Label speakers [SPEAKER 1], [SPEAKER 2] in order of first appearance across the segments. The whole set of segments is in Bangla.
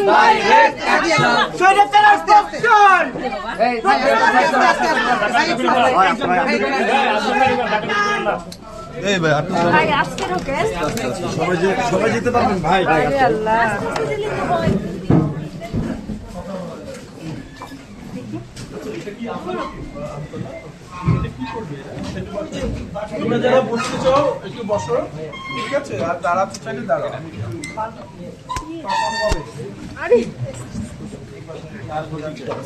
[SPEAKER 1] Direct action!
[SPEAKER 2] স্বৈরাচারের পতন!
[SPEAKER 3] এই ভাই
[SPEAKER 4] ভাই আজকের ওকে
[SPEAKER 3] সবাই যেতে পারবেন ভাই
[SPEAKER 4] আল্লাহ
[SPEAKER 5] তোমরা যারা বসতে চাও একটু বসো, ঠিক আছে? আর দাঁড়াতে চাইলে দাঁড়াও।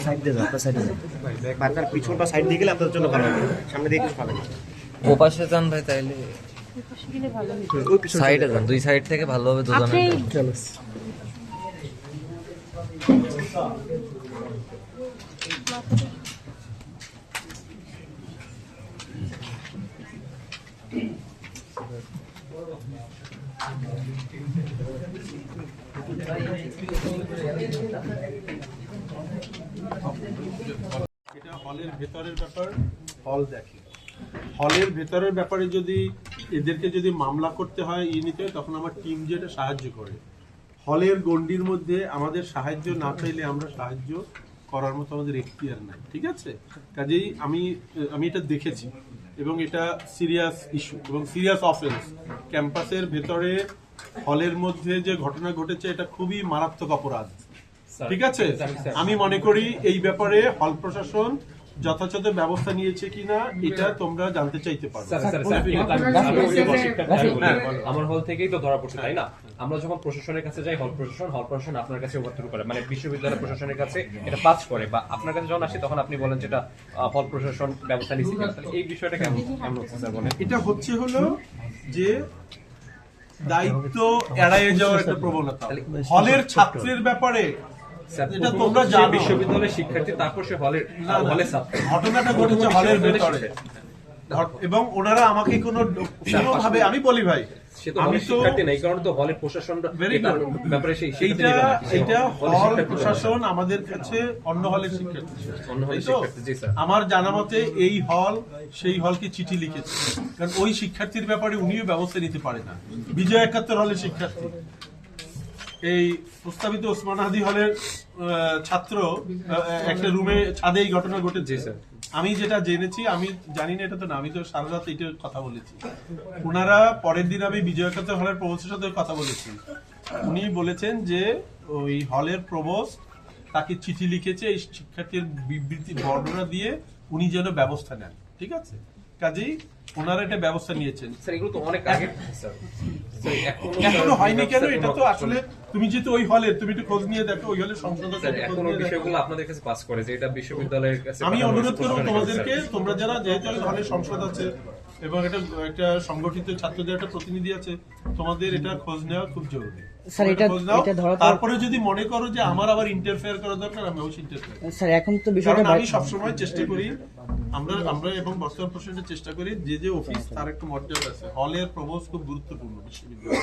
[SPEAKER 3] সাইড দিয়ে যাও, সাইড দিয়ে যাও। বাচ্চার পিছনটা সাইড দিয়ে গেলে আপনাদের জন্য ভালো হবে, সামনে দিয়ে কিছু পাবেন না।
[SPEAKER 1] ও পাশে যান ভাই, তাইলে সাইডে যান, দুই সাইড থেকে ভালো হবে দুজনে।
[SPEAKER 5] এটা হলের ভেতরের ব্যাপার, হল দেখে। হলের ভেতরের ব্যাপারে যদি এদেরকে যদি মামলা করতে হয় নিতে হয়, তখন আমার টিম যেটা সাহায্য করে। হলের গণ্ডির মধ্যে আমাদের সাহায্য না চাইলে আমরা সাহায্য করার মতো আমাদের এখতিয়ার নাই, ঠিক আছে? কাজেই আমি এটা দেখেছি এবং এটা সিরিয়াস ইস্যু এবং সিরিয়াস অফেন্স। ক্যাম্পাসের ভেতরে হলের মধ্যে যে ঘটনা ঘটেছে এটা খুবই মারাত্মক অপরাধ, ঠিক আছে? আমি মনে করি এই ব্যাপারে হল প্রশাসন যথাযথ ব্যবস্থা নিয়েছে কিনা এটা তোমরা জানতে চাইতে পারো।
[SPEAKER 6] আমার হল থেকেই তো ধরা পড়ছে, তাই না? আমরা যখন প্রশাসনের কাছে যাই, হল প্রশাসন আপনার কাছে ওভারথ্রো করে, মানে বিশ্ববিদ্যালয় প্রশাসনের কাছে এটা পাস করে, বা আপনার কাছে যখন আসে তখন আপনি বলেন যেটা হল প্রশাসন ব্যবস্থা নিচ্ছে। এই বিষয়টা কেমন হচ্ছে স্যার বলেন?
[SPEAKER 5] এটা হচ্ছে হলো যে দায়িত্ব এড়াইয়ে যাওয়ার একটা প্রবণতা হলের ছাত্রের ব্যাপারে। এটা তোমরা জানো,
[SPEAKER 6] বিশ্ববিদ্যালয়ের শিক্ষার্থী, তারপর সে হলের
[SPEAKER 5] ঘটনাটা ঘটেছে হলের ভেতরে এবং ওনারা আমাকে কোনো ভাবে, আমি বলি ভাই,
[SPEAKER 6] আমি তো শিক্ষার্থী নাই, কারণ তো হলের প্রশাসন ব্যাপারে
[SPEAKER 5] এইটা হল প্রশাসন আমাদের কাছে অন্য হলের শিক্ষার্থী। আমার জানা মতে এই হল সেই হলকে চিঠি লিখেছে, কারণ ওই শিক্ষার্থীর ব্যাপারে উনিও ব্যবস্থা নিতে পারে না। বিজয় 71 হলের শিক্ষার্থী, এই প্রস্তাবিত ওসমান হাদি হলের ছাত্র একটা রুমে ছাদে এই ঘটনা ঘটেছে। আমি যেটা জেনেছি, আমি জানি না এটা তো না, আমি তো সারা রাত এটা কথা বলেছি। ওনারা পরের দিন আমি বিজয় 71 হলের প্রভোস্টের সাথে কথা বলেছি, উনি বলেছেন যে ওই হলের প্রভোস্ট তাকে চিঠি লিখেছে এই শিক্ষার্থীর বিবৃতি বর্ণনা দিয়ে উনি যেন ব্যবস্থা নেন, ঠিক আছে? কাজেই ওনারা এটা ব্যবস্থা নিয়েছেন।
[SPEAKER 6] এগুলো তো অনেক আগে
[SPEAKER 5] এখনো হয়নি কেন? এটা তো আসলে তুমি যেহেতু ওই হলে, তুমি একটু খোঁজ নিয়ে দেখো ওই হলে সংসদ
[SPEAKER 6] এখনো বিষয়গুলো আপনাদের কাছে পাস করে যে এটা বিশ্ববিদ্যালয়ের কাছে।
[SPEAKER 5] আমি অনুরোধ করব তোমাদেরকে, তোমরা যারা যেহেতু হলের সংসদ আছে এবং একটা সংগঠিত ছাত্রদের একটা প্রতিনিধি আছে, তোমাদের এটা খোঁজ নেওয়া খুব জরুরি।
[SPEAKER 2] স্যার এটা
[SPEAKER 5] তারপরে যদি মনে করো যে আমার আবার ইন্টারফেয়ার করা দরকার, আমি অবশ্যই ইন্টারফেয়ার।
[SPEAKER 2] স্যার এখন তো বিষয়টা
[SPEAKER 5] আমি সবসময় চেষ্টা করি, আমরা এবং বর্তমান প্রশাসনের চেষ্টা করি যে অফিস তার একটা মর্যাদা আছে। হলের প্রভোস্ট খুব গুরুত্বপূর্ণ বিশ্ববিদ্যালয়।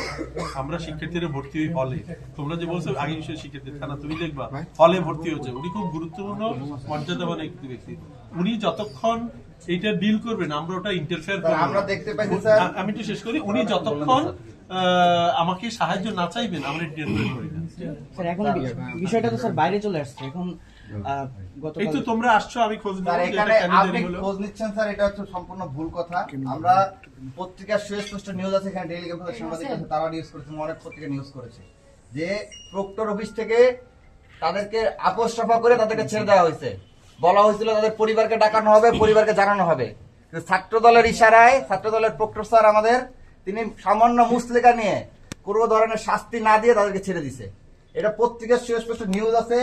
[SPEAKER 5] আমরা শিক্ষার্থীরা ভর্তি হই হলে, তোমরা যে বলছো আগে বিষয়ে শিক্ষার্থী না, তুমি দেখবা হলে ভর্তি হচ্ছে, উনি খুব গুরুত্বপূর্ণ মর্যাদাবান একটি ব্যক্তি। উনি যতক্ষণ এইটা ডিল করবেন আমরা ওটা ইন্টারফেয়ার করব।
[SPEAKER 3] আমরা দেখতে পাচ্ছি স্যার,
[SPEAKER 5] আমি একটু শেষ করি, উনি যতক্ষণ আমাকে সাহায্য না চাইবেন আমরা ইন্টারফেয়ার করি না।
[SPEAKER 2] স্যার এখন বিষয়টা তো স্যার বাইরে চলে আসছে এখন।
[SPEAKER 5] এই তো তোমরা আসছো, আমি খোঁজ
[SPEAKER 3] স্যার এখানে আপনি খোঁজ নিচ্ছেন স্যার, এটা হচ্ছে সম্পূর্ণ ভুল কথা। আমরা পত্রিকার সুস্পষ্ট নিউজ আছে, এখানে ডেইলি ক্যাম্পাসের সাংবাদিক আছে, তারা নিউজ করেছে, অনেক পত্রিকা নিউজ করেছে যে প্রক্টর অফিস থেকে তাদেরকে আপোস রফা করে তাদেরকে ছেড়ে দেওয়া হয়েছে। বলা হয়েছিল তাদের পরিবারকে ডাকানো হবে, পরিবারকে জানানো হবে। ছাত্র দলের ইশারায় ছাত্র দলের প্রক্টর স্যার আমাদের, তিনি সামান্য মুসলেখা নিয়ে কোনো ধরনের শাস্তি না দিয়ে তাদেরকে ছেড়ে দিছে। এটা পত্রিকার সুস্পষ্ট নিউজ আছে,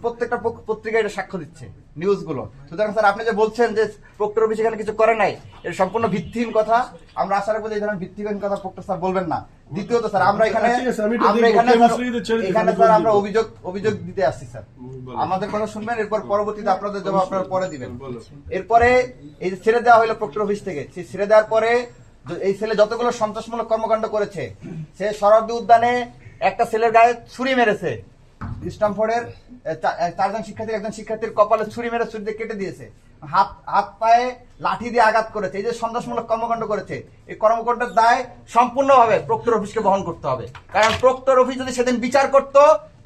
[SPEAKER 3] প্রত্যেকটা পত্রিকা এটা সাক্ষ্য দিচ্ছে নিউজগুলো। সুতরাং স্যার আপনি যে বলছেন যে প্রক্টর অফিস এখানে কিছু করে নাই, এটা সম্পূর্ণ ভিত্তিহীন কথা। আমরা আশা রাখবো যে এই ধরনের ভিত্তিহীন কথা প্রক্টর স্যার বলবেন না। দ্বিতীয়ত স্যার আমরা এখানে স্যার আমরা অভিযোগ দিতে আসছি স্যার, আমাদের কথা শুনবেন, এরপর পরবর্তীতে আপনাদের জবাব আপনারা পরে দিবেন। এরপরে এই যে ছেড়ে দেওয়া হলো প্রক্টর অফিস থেকে, সেই ছেড়ে দেওয়ার পরে এই ছেলে যতগুলো সন্ত্রাসমূলক কর্মকাণ্ড করেছে, সে শরৎ উদ্যানে একটা ছেলের গায়ে ছুরি মেরেছে, স্টামফোর্ডের 4 জন শিক্ষার্থী, একজন শিক্ষার্থীর কপালে ছুরি মেরে ছুরি দিয়ে কেটে দিয়েছে। হাত পায়ে লাঠি দিয়ে আঘাত করেছে, এই যে সন্ত্রাসমূলক কর্মকাণ্ড করেছে, এই কর্মকাণ্ডের দায় সম্পূর্ণভাবে প্রক্টর অফিসকে বহন করতে হবে। কারণ প্রক্টর অফিস যদি সেদিন বিচার করত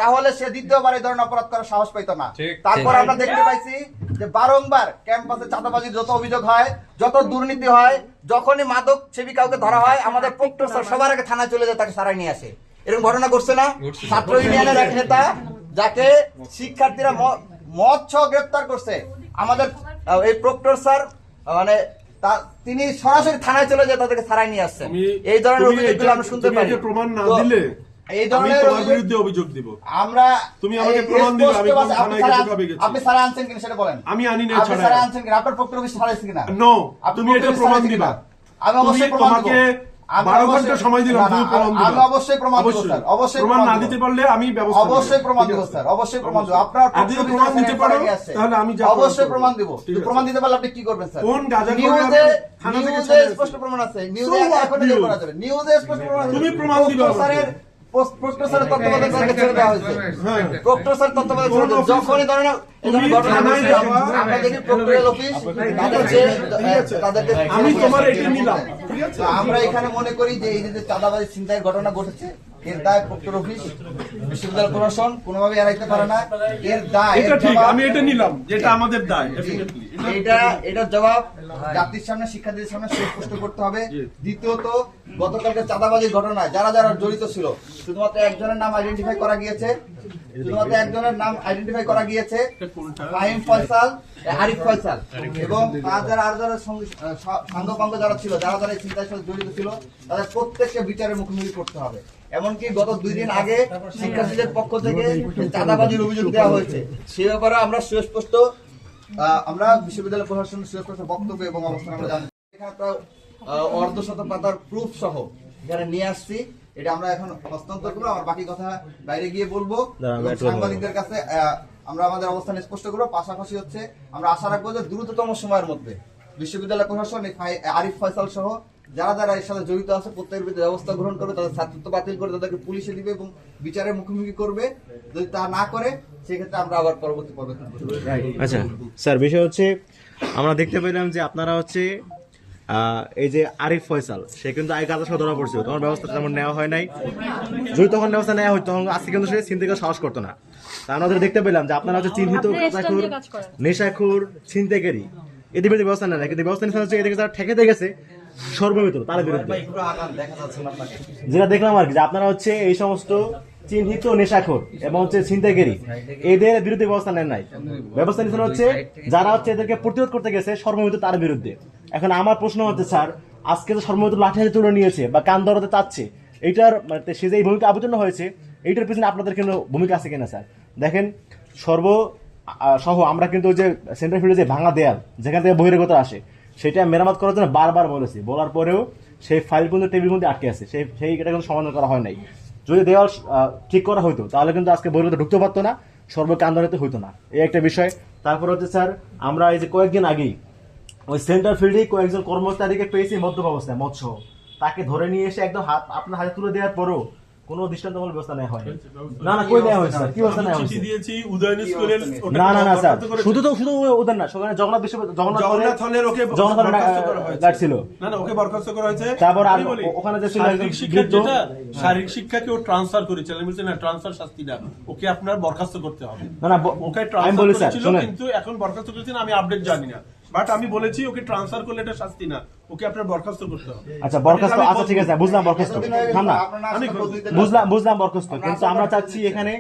[SPEAKER 3] তাহলে সে দ্বিতীয়বার এই ধরনের অপরাধ করার সাহস পাইতো না। তারপর আমরা দেখতে পাইছি যে বারংবার ক্যাম্পাসে চাঁদাবাজির যত অভিযোগ হয়, যত দুর্নীতি হয়, যখনই মাদক সেবী কাউকে ধরা হয়, আমাদের প্রক্টর স্যার সবার আগে থানায় চলে যায়, তাকে সারাই নিয়ে আসে। এরকম ঘটনা ঘটছে না? ছাত্র ইউনিয়নের এক নেতা যাকে শিক্ষার্থীরা মদ সহ গ্রেপ্তার করছে, আমাদের এই প্রক্টর স্যার মানে তিনি সরাসরি থানায় চলে যায়, তাদেরকে ছাড়াই নিয়ে আসছেন। এই ধরনের অভিযোগগুলো আমরা শুনতে পারি।
[SPEAKER 5] প্রমাণ না দিলে
[SPEAKER 3] এই ধরনের
[SPEAKER 5] তোমার বিরুদ্ধে অভিযোগ দিব।
[SPEAKER 3] আমরা
[SPEAKER 5] তুমি আমাকে প্রমাণ দিলে আমি কোন থানায় গেছি কবে গেছি?
[SPEAKER 3] আপনি ছাড়া আনছেন কিনা সেটা বলেন।
[SPEAKER 5] আমি আনি না
[SPEAKER 3] আপনি ছাড়া আনছেন কিনা? আপনার প্রক্টর অফিস ছাড়াইছে কিনা?
[SPEAKER 5] নো, তুমি এটা প্রমাণ দিবা।
[SPEAKER 3] আমি অবশ্যই প্রমাণ দেব।
[SPEAKER 5] তোমাকে 12 ঘন্টা সময় দিলাম, তুমি প্রমাণ দিবা।
[SPEAKER 3] আমি অবশ্যই প্রমাণ দেব স্যার, অবশ্যই
[SPEAKER 5] প্রমাণ না দিতে পারলে আমি ব্যবস্থা নেব।
[SPEAKER 3] অবশ্যই প্রমাণ দেব স্যার, অবশ্যই প্রমাণ দেব। আপনার
[SPEAKER 5] যদি প্রমাণ দিতে পারো তাহলে আমি যাব।
[SPEAKER 3] অবশ্যই প্রমাণ দেব। প্রমাণ দিতে পারলে আপনি কি করবেন স্যার?
[SPEAKER 5] কোন গাজা
[SPEAKER 3] নিউজে স্পষ্ট প্রমাণ আছে, নিউজে এখন বের করা যাবে, নিউজে স্পষ্ট প্রমাণ আছে।
[SPEAKER 5] তুমি প্রমাণ দিবা।
[SPEAKER 3] স্যারের প্রক্টর স্যারের তত্ত্বাবধানে তাকে ছেড়ে দেওয়া হয়েছে। প্রক্টর স্যার তত্ত্বাবধানে ছেড়ে দেওয়া, যখনই ধরনের এই ধরনের ঘটনা ঘটছে আমরা দেখি প্রক্টরিয়াল অফিস তাদেরকে
[SPEAKER 5] আমি তোমার এটা নিলাম, ঠিক আছে?
[SPEAKER 3] আমরা এখানে মনে করি যে এই যে চাঁদাবাজি ছিনতাইয়ের ঘটনা ঘটেছে, এর দায় প্রক্টর অফিস, বিশ্ববিদ্যালয় প্রশাসন কোনোভাবে এড়াইতে পারে না। এর দায়,
[SPEAKER 5] এটা ঠিক, আমি এটা নিলাম, যেটা আমাদের দায়।
[SPEAKER 3] এটার জবাব জাতির সামনে, শিক্ষার্থীদের সামনে সুস্পষ্ট করতে হবে। দ্বিতীয়ত, গতকালকে চাঁদাবাজির ঘটনায় যারা যারা জড়িত ছিল, শুধুমাত্র একজনের নাম আইডেন্টিফাই করা গিয়েছে, ফাহিম ফয়সাল, আরিফ ফয়সাল, এবং আর যারা সাঙ্গপাঙ্গ যারা ছিল, যারা এই চিন্তার সাথে জড়িত ছিল, তাদের প্রত্যেককে বিচারের মুখোমুখি করতে হবে। এমনকি গত 2 দিন আগে শিক্ষার্থীদের পক্ষ থেকে চাঁদাবাজির অভিযোগ দেওয়া হয়েছে, সে ব্যাপারে আমরা সুস্পষ্ট আমরা বিশ্ববিদ্যালয় প্রশাসন সুস্পষ্ট বক্তব্য এবং অবস্থান আমরা জানি। এখানে প্রায় অর্ধশত পাতার প্রুফ সহ এখানে নিয়ে আসছি, এটা আমরা এখন হস্তান্তর করবো। আমার বাকি কথা বাইরে গিয়ে বলবো, সাংবাদিকদের কাছে আমরা আমাদের অবস্থান স্পষ্ট করবো। পাশাপাশি হচ্ছে আমরা আশা রাখবো যে দ্রুততম সময়ের মধ্যে বিশ্ববিদ্যালয় প্রশাসন আরিফ ফয়সাল সহ যারা যারা এর সাথে জড়িত আছে প্রত্যেকের বিরুদ্ধে ব্যবস্থা গ্রহণ করবে, তাদের ছাত্রত্ব বাতিল করে তাদেরকে পুলিশে দিবে এবং বিচারের মুখোমুখি করবে। যদি তা না করে সেক্ষেত্রে আমরা আবার পরবর্তী পদক্ষেপ করবো।
[SPEAKER 4] আচ্ছা স্যার, বিষয় হচ্ছে আমরা দেখতে পেলাম যে আপনারা হচ্ছে এই যে আরিফ ফয়সাল, সে কিন্তু আগে কাজের সাথে ধরা পড়ছিল, তখন ব্যবস্থা তেমন নেওয়া হয় নাই। যদি তখন ব্যবস্থা নেওয়া হয় তখন আজকে কিন্তু সে ছিনতাই সাহস করতো না। তা আমরা দেখতে পেলাম যে আপনারা হচ্ছে চিহ্নিত নেশাখোর, ছিনতাইকারী, এদের বিরুদ্ধে ব্যবস্থা নেয় না, কিন্তু ব্যবস্থা নিতে হচ্ছে এদিকে যারা ঠেকাতে গেছে সর্বমিত্র তার বিরুদ্ধে। যেটা দেখলাম আর কি, যে আপনারা হচ্ছে এই সমস্ত চিহ্নিত নেশাখোর এবং হচ্ছে ছিনতাইকারী এদের বিরুদ্ধে ব্যবস্থা নেন নাই। ব্যবস্থা নিতে হচ্ছে যারা হচ্ছে এদেরকে প্রতিরোধ করতে গেছে সর্বমিত্র তার বিরুদ্ধে। এখন আমার প্রশ্ন হচ্ছে স্যার, আজকে যে সর্বমিত্র লাঠি হাতে তুলে নিয়েছে বা কান ধরাতে চাচ্ছে, এইটার মানে সে যে এই ভূমিকা আবর্জনা হয়েছে, এইটার পিছনে আপনাদের কিন্তু ভূমিকা আছে কিনা স্যার? দেখেন সহ আমরা কিন্তু যে সেন্টার ফিল্ডে যে ভাঙা দেয়াল যেখান থেকে বহিরাগত আসে, সেটা মেরামত করার জন্য বারবার বলেছি, বলার পরেও সেই ফাইল কিন্তু টেবিলের মধ্যে আটকে আছে, সেইটা কিন্তু সমাধান করা হয় নাই। যদি দেওয়াল ঠিক করা হইতো তাহলে কিন্তু আজকে বহিরাগত ঢুকতে পারতো না, সর্বকান্দনিত হইতো না, এই একটা বিষয়। তারপর হচ্ছে স্যার, আমরা এই যে কয়েকদিন আগেই ওই সেন্টার ফিল্ডে কয়েকজন কর্মচারীকে পেয়েছি মদ্যপ অবস্থায়, মৎস্য, তাকে ধরে নিয়ে এসে একদম আপনার হাতে তুলে দেওয়ার পরও কোনো দৃষ্টান্তমূলক ব্যবস্থা নেওয়া হয়নি। না কই নেওয়া হয়েছে স্যার? কি ব্যবস্থা নেওয়া হয়েছে? না স্যার, শুধু ওদের না, সেখানে জগন্নাথ হলের ওকে গার্ড ছিল,
[SPEAKER 5] ওকে বরখাস্ত করা হয়েছে।
[SPEAKER 4] তারপর ওখানে যে
[SPEAKER 5] শারীরিক শিক্ষাকে ও ট্রান্সফার করেছে, আমি বলছি না ট্রান্সফার শাস্তি না, ওকে আপনার বরখাস্ত করতে হবে।
[SPEAKER 4] না
[SPEAKER 5] ওকে
[SPEAKER 4] আমি বলি স্যার,
[SPEAKER 5] কিন্তু এখন বরখাস্ত করেছেন আমি আপডেট জানি না, বাট আমি বলেছি ওকে ট্রান্সফার করলে এটা শাস্তি না, ওকে আপনার বরখাস্ত করতে হবে।
[SPEAKER 4] আচ্ছা বরখাস্ত, আচ্ছা ঠিক আছে, বুঝলাম বরখাস্ত, না বুঝলাম বরখাস্ত, কিন্তু আমরা চাচ্ছি এখানে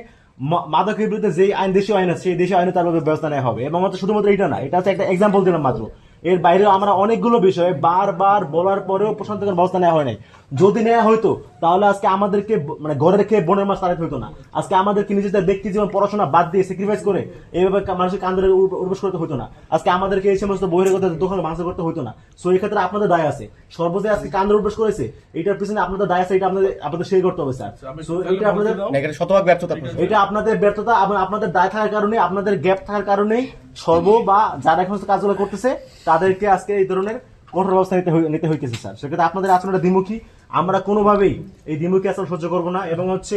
[SPEAKER 4] মাদকের বিরুদ্ধে যে আইন, দেশীয় আইন আছে সেই দেশীয় আইনে তার ব্যবস্থা নেওয়া হবে। এবং শুধুমাত্র এটা না, এটা হচ্ছে একটা এক্সাম্পল দিলাম মাত্র, এর বাইরেও আমরা অনেকগুলো বিষয়ে বারবার বলার পরেও প্রশাসনের ব্যবস্থা নেওয়া হয় নাই। যদি নেওয়া হইতো তাহলে আজকে আমাদেরকে মানে ঘরে রেখে বনের মাছ তাড়াতে হইতো না, আজকে আমাদেরকে নিজেদের ব্যক্তি জীবন পড়াশোনা বাদ দিয়ে স্যাক্রিফাইস করে এইভাবে মানুষের কান্দরে উর্বশ করতে হইতো না, আজকে আমাদেরকে এই সমস্ত বহিরাগত দোকানে মাংস করতে হইতো না। সো এই ক্ষেত্রে আপনাদের দায় আছে, সর্বদা আজকে কান্দরে উর্বশ করেছে, এটার পিছনে আপনাদের দায় আছে, এটা আপনাদের শেয়ার করতে হবে স্যার। সো এটা আপনাদের শতভাগ ব্যর্থতা, এটা আপনাদের ব্যর্থতা এবং আপনাদের দায় থাকার কারণে, আপনাদের গ্যাপ থাকার কারণেই বা যারা এখন কাজগুলো করতেছে তাদেরকে আজকে এই ধরনের কঠোর ব্যবস্থা নিতে হইতেছে স্যার। সেক্ষেত্রে আপনাদের আচরণটা দ্বিমুখী, আমরা কোনোভাবেই এই দ্বিমুখী আচরণ সহ্য করবো না। এবং হচ্ছে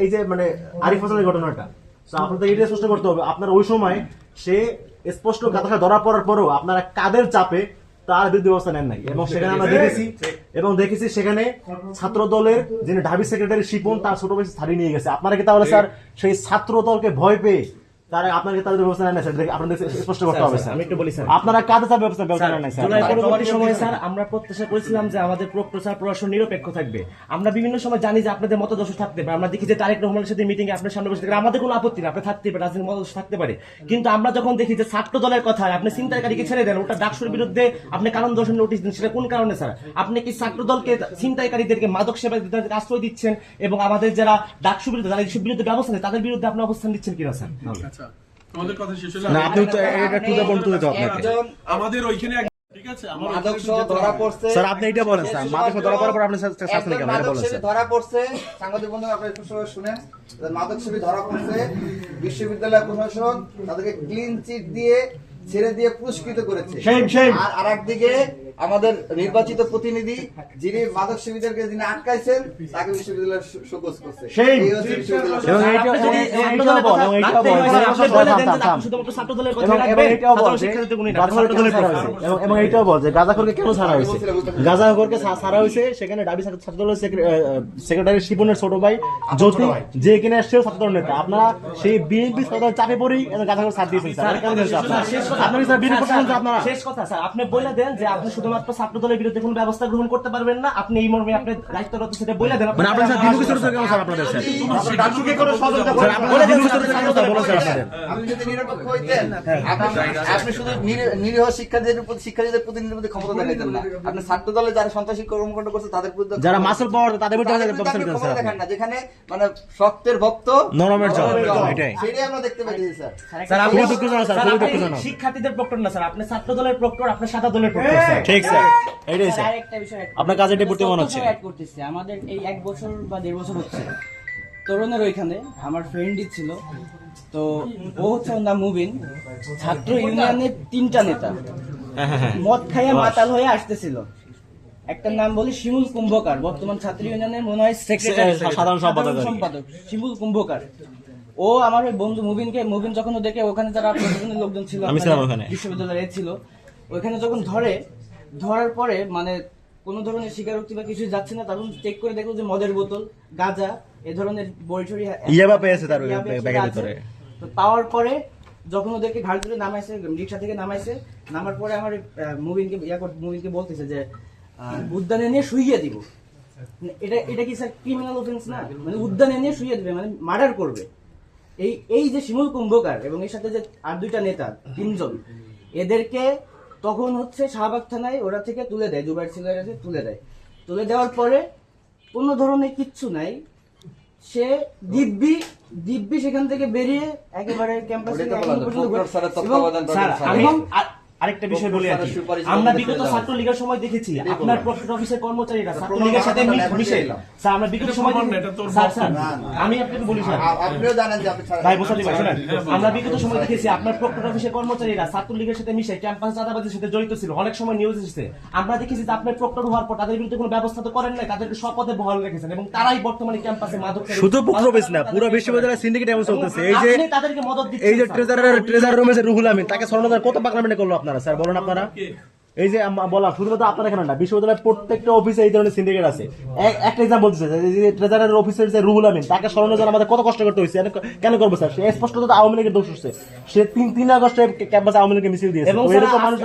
[SPEAKER 4] এই যে মানে আরিফ হাসানের ঘটনাটা, তো আপনাদের এটা স্পষ্ট করতে হবে আপনার ওই সময় সে স্পষ্ট গাঁথা ধরা পড়ার পরেও আপনারা কাদের চাপে তার বিরুদ্ধে ব্যবস্থা নেন নাই এবং সেখানে আমরা দেখেছি সেখানে ছাত্র দলের যিনি ঢাবি সেক্রেটারি শিপন তার ছোট ভাই ছাড়িয়ে নিয়ে গেছে। আপনারা কি তাহলে স্যার সেই ছাত্র দলকে ভয় পেয়ে তারা আপনাকে তাদের ব্যবস্থা নেন না স্যার? আপনাদের স্পষ্ট করতে হবে স্যার।
[SPEAKER 2] আমি একটু বলি স্যার,
[SPEAKER 4] আপনারা কাদের চাপে ব্যবস্থা নেন নাই স্যার?
[SPEAKER 2] জুলাই পরবর্তী সময়ে স্যার আমরা প্রত্যাশা করেছিলাম যে আমাদের প্রচার প্রশাসন নিরপেক্ষ থাকবে। আমরা বিভিন্ন সময় জানি যে আপনাদের মতদর্শ থাকতে পারে, আমরা দেখি যে তারেক রহমানের সাথে মিটিং এ আপনার সামনে বসে থাকলে আমাদের কোনো আপত্তি না, আপনি থাকতে পারে, রাজনীতির মতদর্শ থাকতে পারে, কিন্তু আমরা যখন দেখি যে ছাত্র দলের কথা আপনি ছিনতাইকারীকে ছেড়ে দেন, ওটা ডাকসুর বিরুদ্ধে আপনি কারণ দর্শন নোটিশ দিন, সেটা কোন কারণে স্যার? আপনি কি ছাত্র দলকে ছিনতাইকারীদেরকে মাদক সেবাদের আশ্রয় দিচ্ছেন এবং আমাদের যারা ডাকসু বিরুদ্ধে যারা এইসব বিরুদ্ধে ব্যবস্থা নেয় তাদের বিরুদ্ধে আপনি অবস্থান দিচ্ছেন কিনা স্যার?
[SPEAKER 5] আচ্ছা আমাদের কথা শেষ হলো
[SPEAKER 4] না, আপনি তো এটা টু দ্য পয়েন্ট তো আপনাকে
[SPEAKER 5] আমাদের ওইখানে ঠিক আছে আমার
[SPEAKER 3] মাদক সহ ধরা পড়ছে।
[SPEAKER 4] স্যার আপনি এটা বলেন স্যার, মাদক ধরা পড়ার পর আপনি শাসন কেন এটা বলেন স্যার?
[SPEAKER 3] ধরা পড়ছে, সাংবাদিক বন্ধু আপনারা একটু শুনেন, মাদক সেবী ধরা পড়ছে, বিশ্ববিদ্যালয় প্রশাসন তাদেরকে ক্লিন চিট দিয়ে ছেড়ে দিয়ে পুরস্কৃত করেছে। আর আরেকদিকে আমাদের নির্বাচিত প্রতিনিধি যিনি মাদক সেবীদেরকে যিনি আটকাইছেন তাকে বিশ্ববিদ্যালয় শোকজ করছে। এই হচ্ছে বিশ্ববিদ্যালয়
[SPEAKER 4] এবং এইটাও বল এবং এইটাও বল এবং এইটাও বল যে গাজাখোরকে কেন ছাড়া হয়েছে? গাজাখোরকে ছাড়া হয়েছে সেখানে ডাবি ছাত্র দলের সেক্রেটারি শিপনের ছোট ভাই জ্যোতি যে কিনা সেও ছাত্র দলের নেতা। আপনারা সেই বিএনপি সরকার চাপে পড়েই গাজাখোর ছাড় দিয়েছেন স্যার। কেন দিয়েছেন আপনারা? আপনারা স্যার বিএনপি করছেন আপনারা?
[SPEAKER 2] শেষ কথা স্যার, আপনি বলে দেন যে আপনি শুধুমাত্র ছাত্র দলের বিরুদ্ধে কোনো ব্যবস্থা গ্রহণ করতে পারবেন না, আপনি এই মর্মে আপনি দায়িত্বরত সেটা বলে দেন।
[SPEAKER 4] মানে আপনারা স্যার বিএনপি করছেন কেন স্যার আপনাদের স্যার?
[SPEAKER 3] ডাকসুকে কোনো সহযোগিতা করেন না।
[SPEAKER 4] আপনারা বিএনপি করছেন কেন স্যার বলেন স্যার আপনাদের?
[SPEAKER 3] আপনি যদি নিরপেক্ষ হইতেন আপনি শুধু নিরীহ শিক্ষার্থীদের প্রতিনিধির মধ্যে ক্ষমতা দেখাইতেন না। আপনি ছাত্র দলে যারা সন্ত্রাসী কর্মকাণ্ড করছে তাদের বিরুদ্ধে
[SPEAKER 4] যারা মাসুল পাওয়ার তাদের বিরুদ্ধে ব্যবস্থা নিতেন
[SPEAKER 3] ক্ষমতা
[SPEAKER 4] স্যার।
[SPEAKER 3] দেখান না, যেখানে মানে শক্তের ভক্ত
[SPEAKER 4] নরমের জয়, এটাই।
[SPEAKER 3] সেটাই আমরা দেখতে পাচ্ছি স্যার।
[SPEAKER 2] স্যার আপনি
[SPEAKER 4] খুবই দুঃখজনক স্যার, খুবই দুঃখজনক।
[SPEAKER 2] শিক্ষার্থীদের প্রক্টর না স্যার, আপনি ছাত্র দলের প্রক্টর, আপনি সাদা দলের প্রক্টর স্যার।
[SPEAKER 4] ঠিক স্যার, এটাই স্যার।
[SPEAKER 7] আরেকটা বিষয়
[SPEAKER 4] আপনার কাজে ডেপুটি মনে হচ্ছে।
[SPEAKER 7] অ্যাড করতেছি, আমাদের এই 1 বছর বা 1.5 বছর হচ্ছে তরুণের ওইখানে আমার ফ্রেন্ডই ছিল, তো ও হচ্ছে ওর নাম মুবিন, ছাত্র ইউনিয়নের 3টা নেতা মদ খাইয়া মাতাল হয়ে আসতেছিল। একটা নাম বলি শিমুল কুম্ভকার, বর্তমান ছাত্র ইউনিয়নের মনে হয় সেক্রেটারি
[SPEAKER 4] সাধারণ
[SPEAKER 7] সম্পাদক শিমুল কুম্ভকার। ও আমার ওই বন্ধু মুবিন যখন ওদেরকে ওখানে যারা প্রশাসনের লোকজন ছিল
[SPEAKER 4] আমি ছিলাম ওখানে।
[SPEAKER 7] বিশ্ববিদ্যালয়ে ছিল, ওইখানে যখন ধরার পরে মানে কোন ধরনের স্বীকারোক্তি বা কিছু যাচ্ছে না, তখন চেক করে দেখলো যে মদের বোতল, গাঁজা, এ ধরনের বড়িছড়ি
[SPEAKER 4] ইয়াবা পেয়েছে তার ব্যাগের ভিতরে।
[SPEAKER 7] তো পাওয়ার পরে যখন ওদেরকে ঘাট ধরে নামাইছে, রিক্সা থেকে নামাইছে, নামার পরে আমার মুবিনকে বলতেছে যে উদ্যানে নিয়ে শুইয়ে দিব। এটা কি স্যার ক্রিমিনাল অফেন্স না? মানে উদ্যানে নিয়ে শুইয়ে দিবে, মানে মার্ডার করবে। এই যে শিমুল কুম্ভকার এবং এর সাথে যে আর 2টা নেতা 3জন, এদেরকে তখন হচ্ছে শাহবাগ থানায় ওরা থেকে তুলে দেয়, জুবাইর ছেলের কাছে তুলে দেওয়ার পরে কোনো ধরনের কিচ্ছু নাই, সে দিব্যি সেখান থেকে বেরিয়ে একেবারে ক্যাম্পাসে
[SPEAKER 2] আরেকটা বিষয় বলি আর কি, আমরা বিগত ছাত্রলীগের সময় দেখেছি আপনার প্রফেসর অফিসের কর্মচারীরা ছাত্রলীগের সাথে মিশে, স্যার আমরা বিগত সময় স্যার আমি আপনাকে বলি স্যার,
[SPEAKER 3] আপনিও জানেন যে আপনি
[SPEAKER 2] ভাই বসাতে ভাই শোনেন, আমরা বিগত সময় দেখেছি আপনার প্রফেসর অফিসের কর্মচারীরা ছাত্রলীগের সাথে মিশে ক্যাম্পাস চাঁদাবাজির সাথে জড়িত ছিল, অনেক সময় নিউজ এসেছে। আমরা দেখেছি যে আপনার প্রক্টর হওয়ার পর তাদের বিরুদ্ধে কোনো ব্যবস্থা তো করেন নাই, তাদেরকে সপদে বহাল রেখেছেন এবং তারাই বর্তমানে ক্যাম্পাসে মাদক
[SPEAKER 4] শুধু প্রক্টর না, পুরো বিশ্ববিদ্যালয়ের সিন্ডিকেট এমন চলতেছে। এই যে
[SPEAKER 2] আপনি তাদেরকে মদত দিচ্ছেন,
[SPEAKER 4] এই যে ট্রেজার রুমে যে রুহুল আমিন, তাকে সরানোর কত পাকনামিটা করলো আপনারা স্যার বলেন? আপনারা এই যে বললাম শুধুমাত্র আপনারা এখানে না, বিশ্ববিদ্যালয়ের প্রত্যেকটা অফিসে এই ধরনের সিন্ডিকেট আছে। একটা এক্সাম্পল দিচ্ছে যে ট্রেজারের অফিসের যে রুহুল আমিন, তাকে সরানোর জন্য আমাদের কত কষ্ট করতে হয়েছে। কেন করবো স্যার? সে স্পষ্ট তো আওয়ামী লীগের দোষ হচ্ছে। সে 3 আগস্টে ক্যাম্পাসে আওয়ামী লীগের মিছিল দিয়েছে।
[SPEAKER 2] এবং
[SPEAKER 4] এরকম মানুষ